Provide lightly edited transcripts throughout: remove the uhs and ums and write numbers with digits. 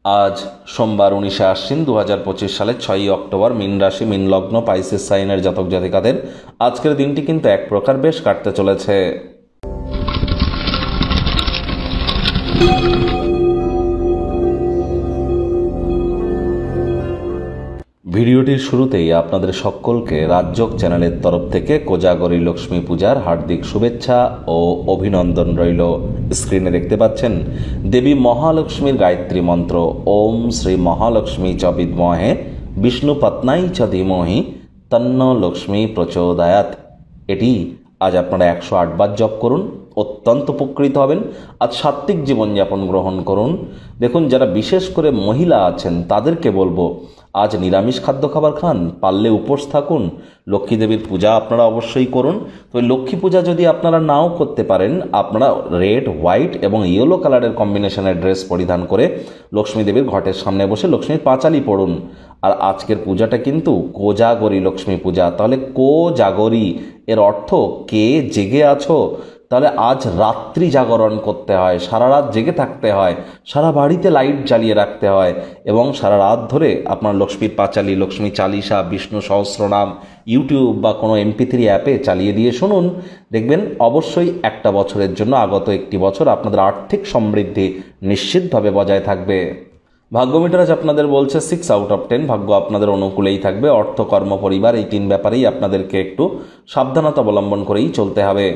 আজ সোমবার 19 আশ্বিন 2025 সালের 6 অক্টোবর মীন রাশি মীন লগ্ন পাইসিস সাইনের জাতক জাতিকাদের আজকের দিনটি কিন্তু এক প্রকার বেশ কাটতে চলেছে। ভিডিওটির শুরুতেই আপনাদের সকলকে রাজযোগ চ্যানেলের তরফ থেকে কোজাগরী লক্ষ্মী পূজার হার্দিক শুভেচ্ছা ও অভিনন্দন রইল। স্ক্রিনে দেখতে পাচ্ছেন দেবী মহালক্ষ্মীর গায়ত্রী মন্ত্র ওম শ্রী মহালক্ষ্মী চ বিদ্মহে বিষ্ণু পত্নাই চ ধীমহি তন্ন লক্ষ্মী প্রচোদয়াৎ। এটি আজ আপনারা 108 বার জপ করুন, অত্যন্ত উপকৃত হবেন। আজ সাত্ত্বিক জীবনযাপন গ্রহণ করুন। দেখুন, যারা বিশেষ করে মহিলা আছেন তাদেরকে বলবো আজ নিরামিষ খাদ্য খাবার খান, পারলে উপোস থাকুন। লক্ষ্মী দেবীর পূজা আপনারা অবশ্যই করুন। তো লক্ষ্মী পূজা যদি আপনারা নাও করতে পারেন, আপনারা রেড, হোয়াইট এবং ইয়েলো কালারের কম্বিনেশনের ড্রেস পরিধান করে লক্ষ্মী দেবীর ঘটের সামনে বসে লক্ষ্মীর পাঁচালি পড়ুন। আর আজকের পূজাটা কিন্তু কোজাগরী লক্ষ্মী পূজা। তাহলে কোজাগরী এর অর্থ কে জেগে আছো। তাহলে আজ রাত্রি জাগরণ করতে হয়, সারা রাত জেগে থাকতে হয়, সারা বাড়িতে লাইট জ্বালিয়ে রাখতে হয় এবং সারা রাত ধরে আপনার লক্ষ্মীর পাঁচালি, লক্ষ্মী চালিসা, বিষ্ণু সহস্রনাম ইউটিউব বা কোনো MP3 অ্যাপে চালিয়ে দিয়ে শুনুন। দেখবেন অবশ্যই একটা বছরের জন্য আগত একটি বছর আপনাদের আর্থিক সমৃদ্ধি নিশ্চিতভাবে বজায় থাকবে। ভাগ্যমিটার আজ আপনাদের বলছে 6 আউট অফ 10। ভাগ্য আপনাদের অনুকূলেই থাকবে। অর্থ, কর্ম, পরিবার এই 3 ব্যাপারেই আপনাদেরকে একটু সাবধানতা অবলম্বন করেই চলতে হবে।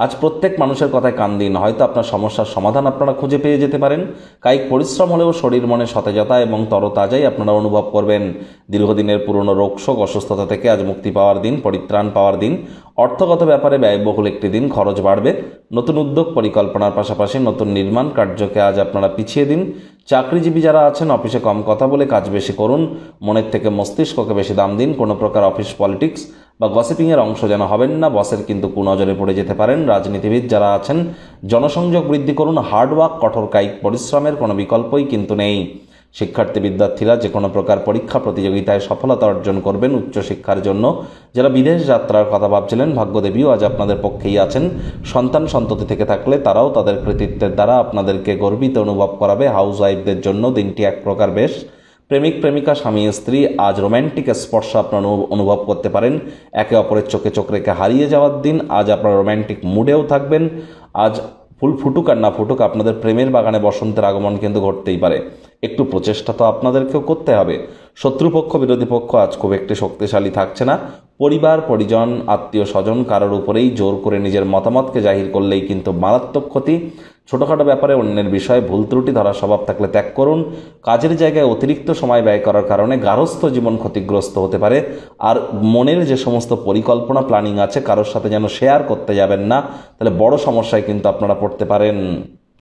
আজ প্রত্যেক মানুষের কথায় কান দিন, হয়তো আপনার সমস্যার সমাধান আপনারা খুঁজে পেয়ে যেতে পারেন। কায়িক পরিশ্রম হলেও শরীর মনে সতেজতা এবং তরতাজাই আপনারা অনুভব করবেন। দীর্ঘদিনের পুরনো রোগশোক, অসুস্থতা থেকে আজ মুক্তি পাওয়ার দিন, পরিত্রাণ পাওয়ার দিন। অর্থগত ব্যাপারে ব্যয়বহুল একটি দিন, খরচ বাড়বে। নতুন উদ্যোগ পরিকল্পনার পাশাপাশি নতুন নির্মাণ কার্যকে আজ আপনারা পিছিয়ে দিন। চাকরিজীবী যারা আছেন অফিসে কম কথা বলে কাজ বেশি করুন। মনের থেকে মস্তিষ্ককে বেশি দাম দিন। কোনো প্রকার অফিস পলিটিক্স বা গসিপিংয়ের অংশ যেন হবেন না, বসের কিন্তু কুনজরে পড়ে যেতে পারেন। রাজনীতিবিদ যারা আছেন জনসংযোগ বৃদ্ধি করুন। হার্ডওয়ার্ক, কঠোর কায়িক পরিশ্রমের কোনো বিকল্পই কিন্তু নেই। শিক্ষার্থী বিদ্যার্থীরা যে কোনো প্রকার পরীক্ষা প্রতিযোগিতায় সফলতা অর্জন করবেন। উচ্চশিক্ষার জন্য যারা বিদেশ যাত্রার কথা ভাবছিলেন, ভাগ্যদেবীও আজ আপনাদের পক্ষেই আছেন। সন্তান সন্ততি থেকে থাকলে তারাও তাদের কৃতিত্বের দ্বারা আপনাদেরকে গর্বিত অনুভব করাবে। হাউস ওয়াইফদের জন্য দিনটি এক প্রকার বেশ। প্রেমিক প্রেমিকা, স্বামী স্ত্রী আজ রোম্যান্টিক স্পর্শ আপনারা অনুভব করতে পারেন। একে অপরের চোখে চোখ রেখে হারিয়ে যাওয়ার দিন। আজ আপনারা রোম্যান্টিক মুডেও থাকবেন। আজ ফুল ফুটুক আর না ফুটুক, আপনাদের প্রেমের বাগানে বসন্তের আগমন কিন্তু ঘটতেই পারে। একটু প্রচেষ্টা তো আপনাদেরকেও করতে হবে। শত্রুপক্ষ, বিরোধী পক্ষ আজ খুব একটি শক্তিশালী থাকছে না। পরিবার, পরিজন, আত্মীয় স্বজন কারোর উপরেই জোর করে নিজের মতামতকে জাহির করলেই কিন্তু মারাত্মক ক্ষতি। ছোটোখাটো ব্যাপারে অন্যের বিষয়ে ভুল ত্রুটি ধরার স্বভাব থাকলে ত্যাগ করুন। কাজের জায়গায় অতিরিক্ত সময় ব্যয় করার কারণে গার্হস্থ্য জীবন ক্ষতিগ্রস্ত হতে পারে। আর মনের যে সমস্ত পরিকল্পনা, প্ল্যানিং আছে কারোর সাথে যেন শেয়ার করতে যাবেন না, তাহলে বড় সমস্যায় কিন্তু আপনারা পড়তে পারেন।